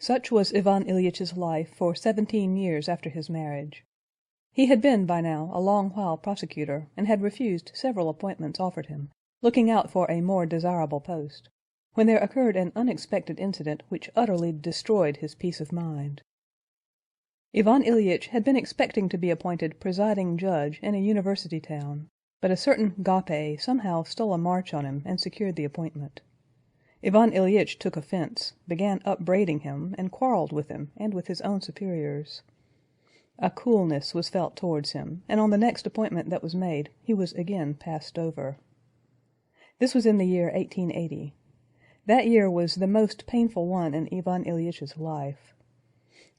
Such was Ivan Ilyitch's life for 17 years after his marriage. He had been by now a long while prosecutor, and had refused several appointments offered him, looking out for a more desirable post, when there occurred an unexpected incident which utterly destroyed his peace of mind. Ivan Ilyitch had been expecting to be appointed presiding judge in a university town, but a certain Gapé somehow stole a march on him and secured the appointment. Ivan Ilyitch took offense, began upbraiding him, and quarreled with him and with his own superiors. A coolness was felt towards him, and on the next appointment that was made he was again passed over. This was in the year 1880. That year was the most painful one in Ivan Ilyitch's life.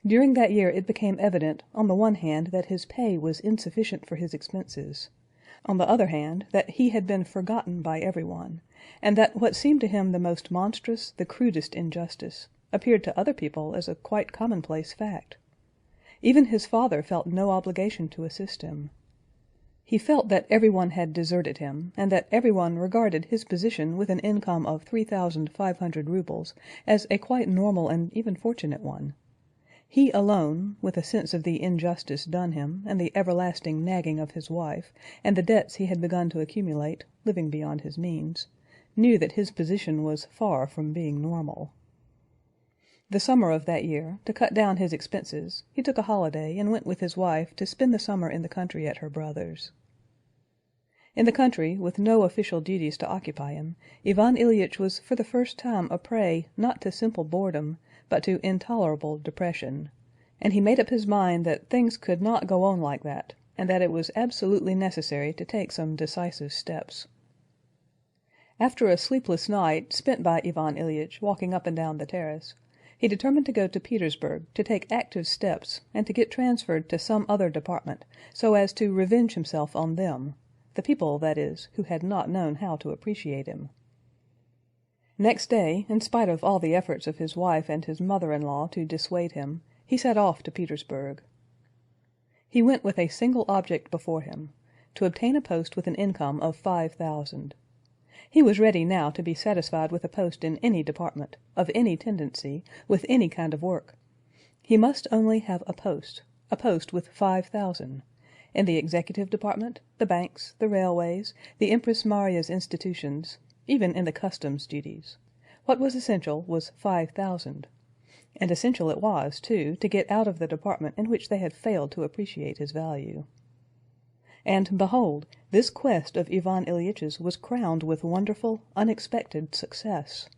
During that year it became evident, on the one hand, that his pay was insufficient for his expenses, on the other hand, that he had been forgotten by everyone, and that what seemed to him the most monstrous, the crudest injustice, appeared to other people as a quite commonplace fact. Even his father felt no obligation to assist him. He felt that everyone had deserted him, and that everyone regarded his position with an income of 3,500 roubles as a quite normal and even fortunate one. He alone, with a sense of the injustice done him, and the everlasting nagging of his wife, and the debts he had begun to accumulate, living beyond his means, knew that his position was far from being normal. The summer of that year, to cut down his expenses, he took a holiday and went with his wife to spend the summer in the country at her brother's. In the country, with no official duties to occupy him, Ivan Ilyitch was for the first time a prey not to simple boredom, but to intolerable depression, and he made up his mind that things could not go on like that, and that it was absolutely necessary to take some decisive steps. After a sleepless night spent by Ivan Ilyitch walking up and down the terrace, he determined to go to Petersburg to take active steps and to get transferred to some other department, so as to revenge himself on them, the people, that is, who had not known how to appreciate him. Next day, in spite of all the efforts of his wife and his mother-in-law to dissuade him, he set off to Petersburg. He went with a single object before him, to obtain a post with an income of 5,000. He was ready now to be satisfied with a post in any department, of any tendency, with any kind of work. He must only have a post with 5,000, in the executive department, the banks, the railways, the Empress Maria's institutions, even in the customs duties. What was essential was 5,000. And essential it was, too, to get out of the department in which they had failed to appreciate his value. And behold, this quest of Ivan Ilyitch's was crowned with wonderful, unexpected success.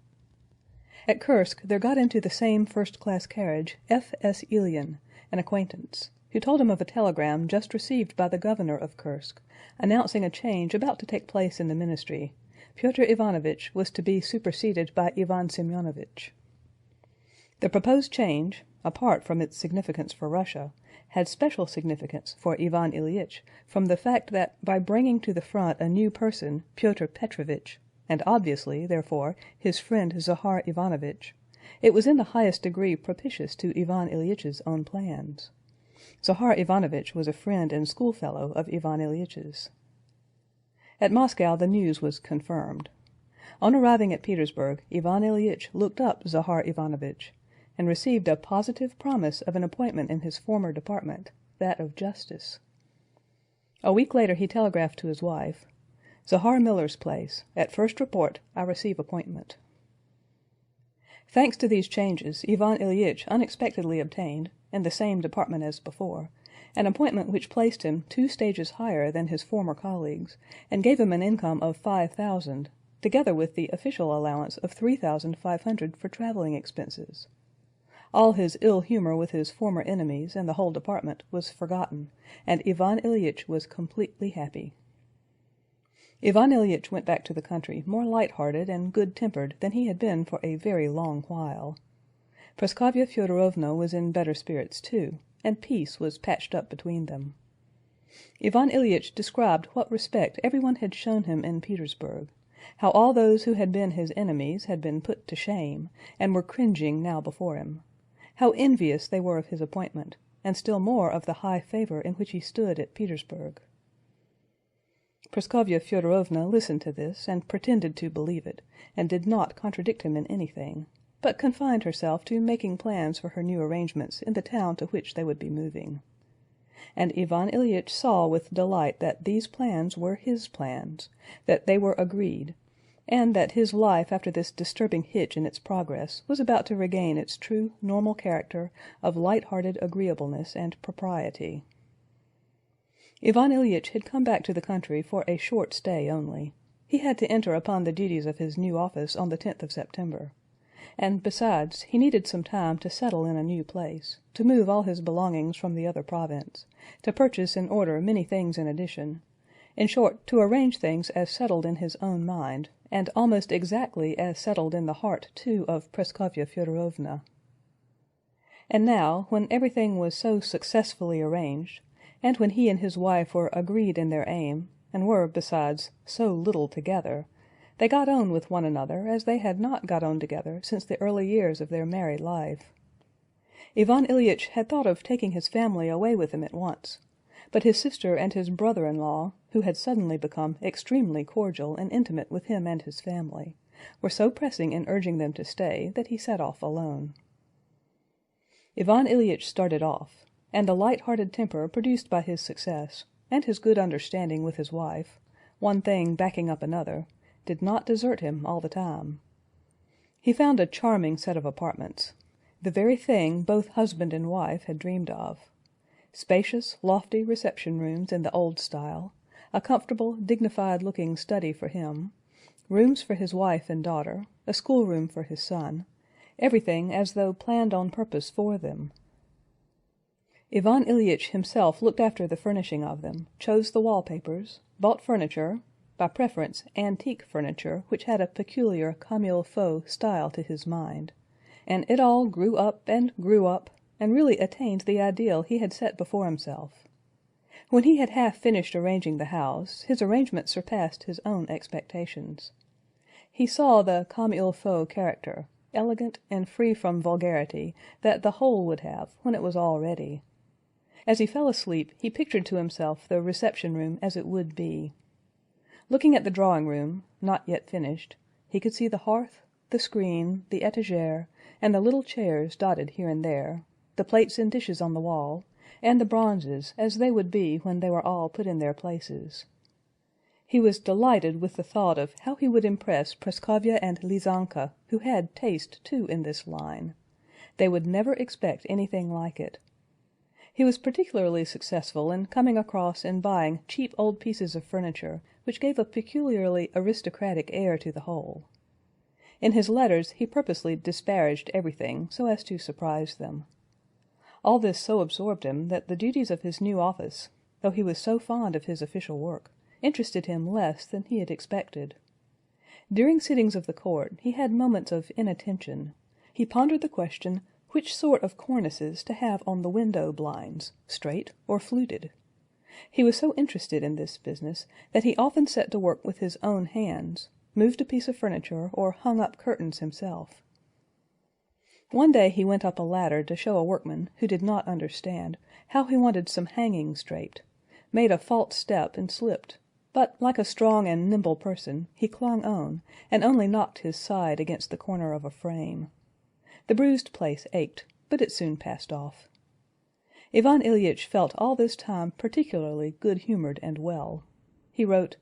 At Kursk there got into the same first-class carriage F.S. Ilyin, an acquaintance, who told him of a telegram just received by the governor of Kursk, announcing a change about to take place in the ministry. Pyotr Ivanovitch was to be superseded by Ivan Semyonovitch. The proposed change, apart from its significance for Russia, had special significance for Ivan Ilyitch from the fact that by bringing to the front a new person, Pyotr Petrovitch, and obviously, therefore, his friend Zahar Ivanovitch, it was in the highest degree propitious to Ivan Ilyitch's own plans. Zahar Ivanovitch was a friend and schoolfellow of Ivan Ilyitch's. At Moscow the news was confirmed. On arriving at Petersburg, Ivan Ilyitch looked up Zahar Ivanovitch, and received a positive promise of an appointment in his former department, that of justice. A week later he telegraphed to his wife, "Zahar Miller's place. At first report, I receive appointment." Thanks to these changes, Ivan Ilyitch unexpectedly obtained, in the same department as before, an appointment which placed him 2 stages higher than his former colleagues, and gave him an income of 5,000, together with the official allowance of 3,500 for traveling expenses. All his ill humor with his former enemies and the whole department was forgotten, and Ivan Ilyitch was completely happy. Ivan Ilyitch went back to the country more light-hearted and good-tempered than he had been for a very long while. Praskovya Fyodorovna was in better spirits too, and peace was patched up between them. Ivan Ilyitch described what respect everyone had shown him in Petersburg, how all those who had been his enemies had been put to shame, and were cringing now before him, how envious they were of his appointment, and still more of the high favor in which he stood at Petersburg. Praskovya Fyodorovna listened to this and pretended to believe it, and did not contradict him in anything. but confined herself to making plans for her new arrangements in the town to which they would be moving. And Ivan Ilyich saw with delight that these plans were his plans, that they were agreed, and that his life after this disturbing hitch in its progress was about to regain its true normal character of light-hearted agreeableness and propriety. Ivan Ilyich had come back to the country for a short stay only. He had to enter upon the duties of his new office on the 10th of September. And besides, he needed some time to settle in a new place, to move all his belongings from the other province, to purchase and order many things in addition, in short, to arrange things as settled in his own mind, and almost exactly as settled in the heart, too, of Praskovya Fyodorovna. And now, when everything was so successfully arranged, and when he and his wife were agreed in their aim, and were, besides, so little together, they got on with one another as they had not got on together since the early years of their married life. Ivan Ilyich had thought of taking his family away with him at once, but his sister and his brother-in-law, who had suddenly become extremely cordial and intimate with him and his family, were so pressing in urging them to stay that he set off alone. Ivan Ilyich started off, and the light-hearted temper produced by his success, and his good understanding with his wife, one thing backing up another, did not desert him all the time. He found a charming set of apartments, the very thing both husband and wife had dreamed of. Spacious, lofty reception rooms in the old style, a comfortable, dignified-looking study for him, rooms for his wife and daughter, a schoolroom for his son, everything as though planned on purpose for them. Ivan Ilyich himself looked after the furnishing of them, chose the wallpapers, bought furniture, by preference antique furniture which had a peculiar comme il faut style to his mind, and it all grew up, and really attained the ideal he had set before himself. When he had half finished arranging the house, his arrangement surpassed his own expectations. He saw the comme il faut character, elegant and free from vulgarity, that the whole would have when it was all ready. As he fell asleep, he pictured to himself the reception-room as it would be. Looking at the drawing-room, not yet finished, he could see the hearth, the screen, the étagère, and the little chairs dotted here and there, the plates and dishes on the wall, and the bronzes as they would be when they were all put in their places. He was delighted with the thought of how he would impress Praskovya and Lizanka, who had taste, too, in this line. They would never expect anything like it. He was particularly successful in coming across and buying cheap old pieces of furniture, which gave a peculiarly aristocratic air to the whole. In his letters he purposely disparaged everything, so as to surprise them. All this so absorbed him that the duties of his new office, though he was so fond of his official work, interested him less than he had expected. During sittings of the court he had moments of inattention. He pondered the question which sort of cornices to have on the window blinds, straight or fluted. He was so interested in this business that he often set to work with his own hands, moved a piece of furniture, or hung up curtains himself. One day he went up a ladder to show a workman, who did not understand, how he wanted some hangings draped, made a false step and slipped, but, like a strong and nimble person, he clung on, and only knocked his side against the corner of a frame. The bruised place ached, but it soon passed off. Ivan Ilyich felt all this time particularly good-humored and well. He wrote,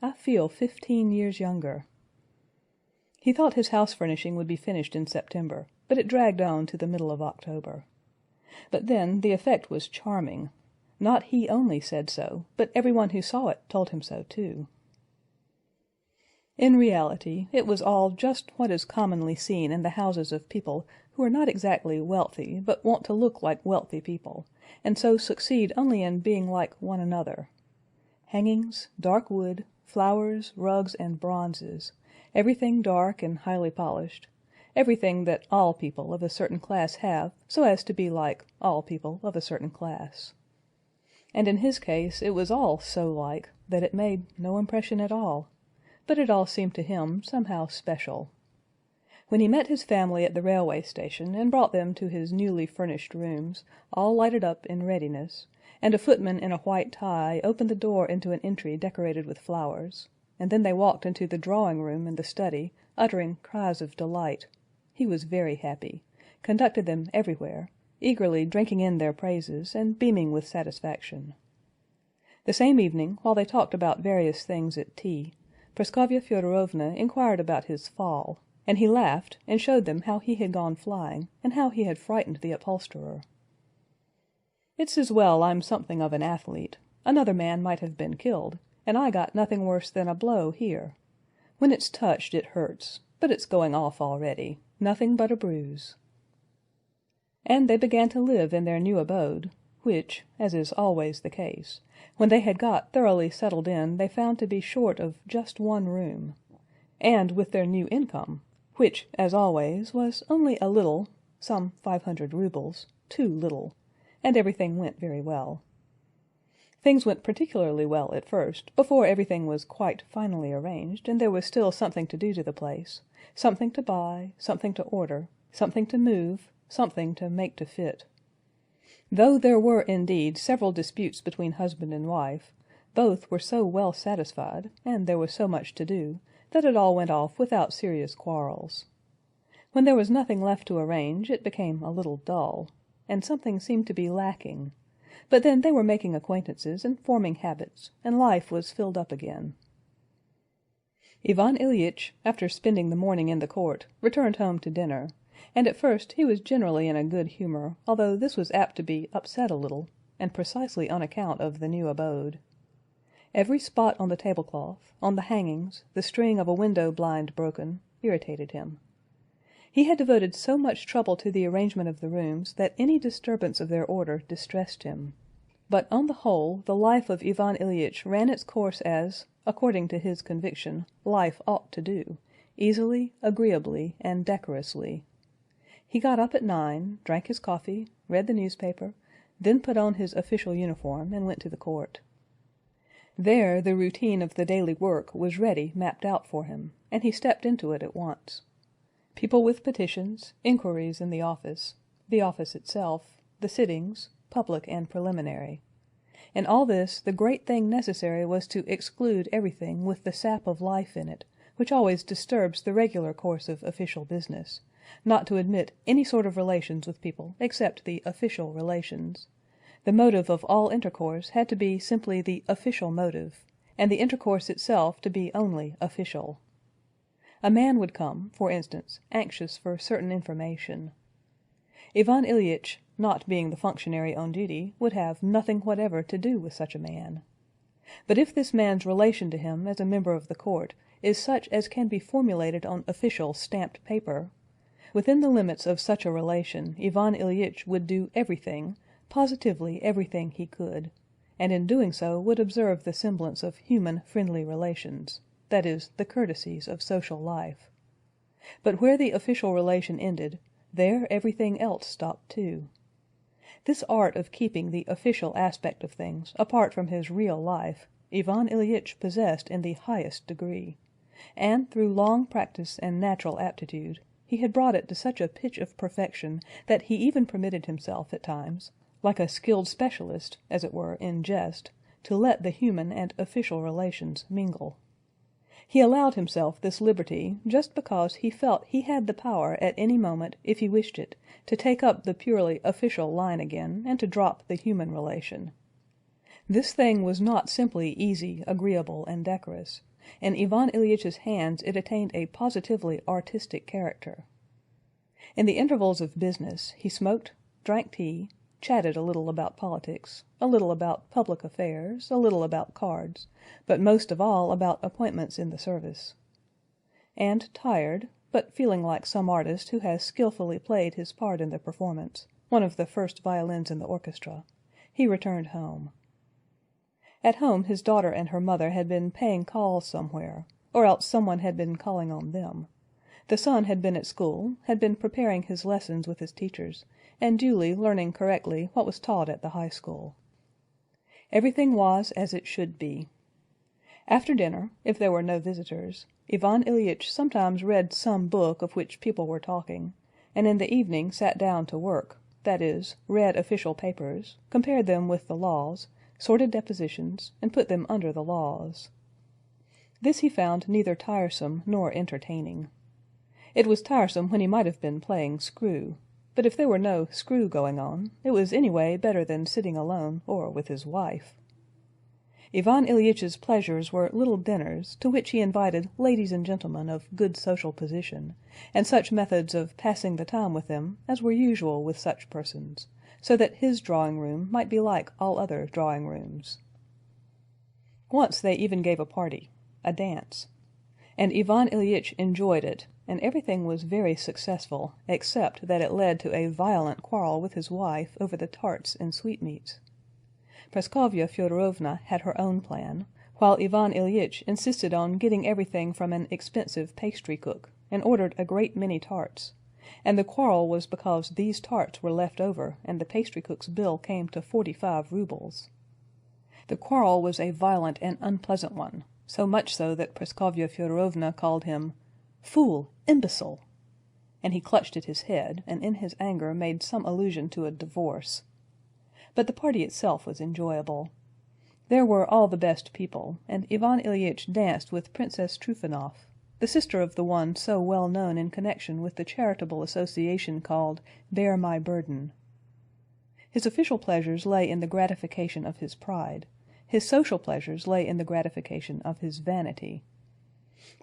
"I feel 15 years younger." He thought his house furnishing would be finished in September, but it dragged on to the middle of October. But then the effect was charming. Not he only said so, but everyone who saw it told him so too. In reality, it was all just what is commonly seen in the houses of people who are not exactly wealthy, but want to look like wealthy people, and so succeed only in being like one another. Hangings, dark wood, flowers, rugs, and bronzes, everything dark and highly polished, everything that all people of a certain class have, so as to be like all people of a certain class. And in his case it was all so like that it made no impression at all, but it all seemed to him somehow special. When he met his family at the railway station and brought them to his newly furnished rooms, all lighted up in readiness, and a footman in a white tie opened the door into an entry decorated with flowers, and then they walked into the drawing-room and the study, uttering cries of delight, He was very happy, conducted them everywhere, eagerly drinking in their praises, and beaming with satisfaction. The same evening, while they talked about various things at tea, Praskovya Fyodorovna inquired about his fall, and he laughed and showed them how he had gone flying, and how he had frightened the upholsterer. "It's as well I'm something of an athlete. Another man might have been killed, and I got nothing worse than a blow here. When it's touched it hurts, but it's going off already. Nothing but a bruise." And they began to live in their new abode, which, as is always the case, when they had got thoroughly settled in they found to be short of just one room. And with their new income, which, as always, was only a little, some 500 roubles, too little, and everything went very well. Things went particularly well at first, before everything was quite finally arranged, and there was still something to do to the place, something to buy, something to order, something to move, something to make to fit. Though there were indeed several disputes between husband and wife, both were so well satisfied, and there was so much to do, that it all went off without serious quarrels. When there was nothing left to arrange, it became a little dull, and something seemed to be lacking, but then they were making acquaintances and forming habits, and life was filled up again. Ivan Ilyich, after spending the morning in the court, returned home to dinner, and at first he was generally in a good humor, although this was apt to be upset a little, and precisely on account of the new abode. Every spot on the tablecloth, on the hangings, the string of a window blind broken, irritated him. He had devoted so much trouble to the arrangement of the rooms that any disturbance of their order distressed him. But on the whole, the life of Ivan Ilyich ran its course as, according to his conviction, life ought to do, easily, agreeably, and decorously. He got up at 9, drank his coffee, read the newspaper, then put on his official uniform and went to the court. There the routine of the daily work was ready mapped out for him, and he stepped into it at once. People with petitions, inquiries in the office itself, the sittings, public and preliminary. In all this, the great thing necessary was to exclude everything with the sap of life in it, which always disturbs the regular course of official business, not to admit any sort of relations with people except the official relations. The motive of all intercourse had to be simply the official motive, and the intercourse itself to be only official. A man would come, for instance, anxious for certain information. Ivan Ilyich, not being the functionary on duty, would have nothing whatever to do with such a man. But if this man's relation to him as a member of the court is such as can be formulated on official stamped paper, within the limits of such a relation Ivan Ilyich would do everything, positively everything he could, and in doing so would observe the semblance of human friendly relations, that is, the courtesies of social life. But where the official relation ended, there everything else stopped too. This art of keeping the official aspect of things apart from his real life Ivan Ilyich possessed in the highest degree, and through long practice and natural aptitude he had brought it to such a pitch of perfection that he even permitted himself at times, like a skilled specialist, as it were, in jest, to let the human and official relations mingle. He allowed himself this liberty just because he felt he had the power at any moment, if he wished it, to take up the purely official line again and to drop the human relation. This thing was not simply easy, agreeable, and decorous. In Ivan Ilyitch's hands it attained a positively artistic character. In the intervals of business he smoked, drank tea, chatted a little about politics, a little about public affairs, a little about cards, but most of all about appointments in the service. And tired, but feeling like some artist who has skillfully played his part in the performance, one of the first violins in the orchestra, he returned home. At home his daughter and her mother had been paying calls somewhere, or else someone had been calling on them. The son had been at school, had been preparing his lessons with his teachers, and duly learning correctly what was taught at the high school. Everything was as it should be. After dinner, if there were no visitors, Ivan Ilyich sometimes read some book of which people were talking, and in the evening sat down to work, that is, read official papers, compared them with the laws, sorted depositions, and put them under the laws. This he found neither tiresome nor entertaining. It was tiresome when he might have been playing screw, but if there were no screw going on, it was anyway better than sitting alone or with his wife. Ivan Ilyitch's pleasures were little dinners, to which he invited ladies and gentlemen of good social position, and such methods of passing the time with them as were usual with such persons, so that his drawing-room might be like all other drawing-rooms. Once they even gave a party, a dance, and Ivan Ilyitch enjoyed it, and everything was very successful, except that it led to a violent quarrel with his wife over the tarts and sweetmeats. Praskovya Fyodorovna had her own plan, while Ivan Ilyitch insisted on getting everything from an expensive pastry cook, and ordered a great many tarts, and the quarrel was because these tarts were left over, and the pastry cook's bill came to 45 roubles. The quarrel was a violent and unpleasant one, so much so that Praskovya Fyodorovna called him "fool, imbecile," and he clutched at his head, and in his anger made some allusion to a divorce. But the party itself was enjoyable. There were all the best people, and Ivan Ilyitch danced with Princess Trufanov, the sister of the one so well known in connection with the charitable association called Bear My Burden. His official pleasures lay in the gratification of his pride, his social pleasures lay in the gratification of his vanity.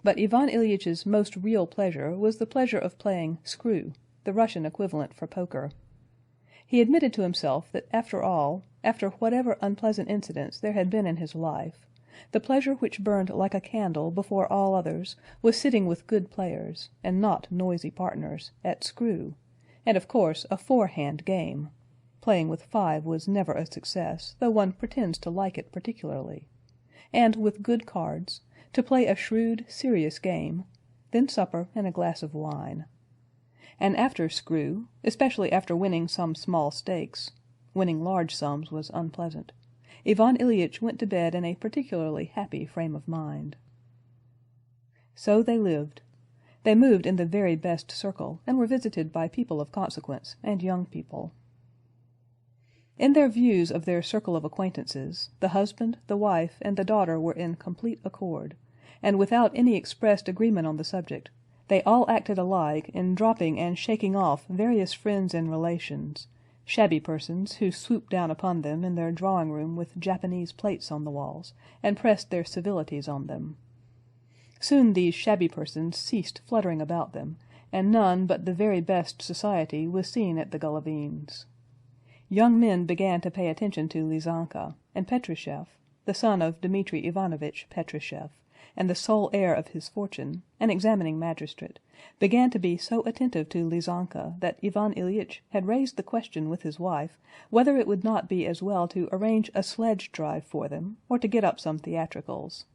But Ivan Ilyitch's most real pleasure was the pleasure of playing screw, the Russian equivalent for poker. He admitted to himself that after all, after whatever unpleasant incidents there had been in his life, the pleasure which burned like a candle before all others was sitting with good players, and not noisy partners, at screw, and of course a four-hand game. Playing with five was never a success, though one pretends to like it particularly. And with good cards, to play a shrewd, serious game, then supper and a glass of wine. And after screw, especially after winning some small stakes (winning large sums was unpleasant), Ivan Ilyitch went to bed in a particularly happy frame of mind. So they lived. They moved in the very best circle, and were visited by people of consequence and young people. In their views of their circle of acquaintances, the husband, the wife, and the daughter were in complete accord, and without any expressed agreement on the subject, they all acted alike in dropping and shaking off various friends and relations, shabby persons who swooped down upon them in their drawing-room with Japanese plates on the walls, and pressed their civilities on them. Soon these shabby persons ceased fluttering about them, and none but the very best society was seen at the Golovins'. Young men began to pay attention to Lizanka, and Petrushev, the son of Dmitri Ivanovitch Petrushev, and the sole heir of his fortune, an examining magistrate, began to be so attentive to Lizanka that Ivan Ilyitch had raised the question with his wife whether it would not be as well to arrange a sledge drive for them, or to get up some theatricals.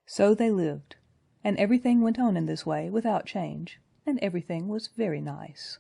So they lived, and everything went on in this way without change, and everything was very nice.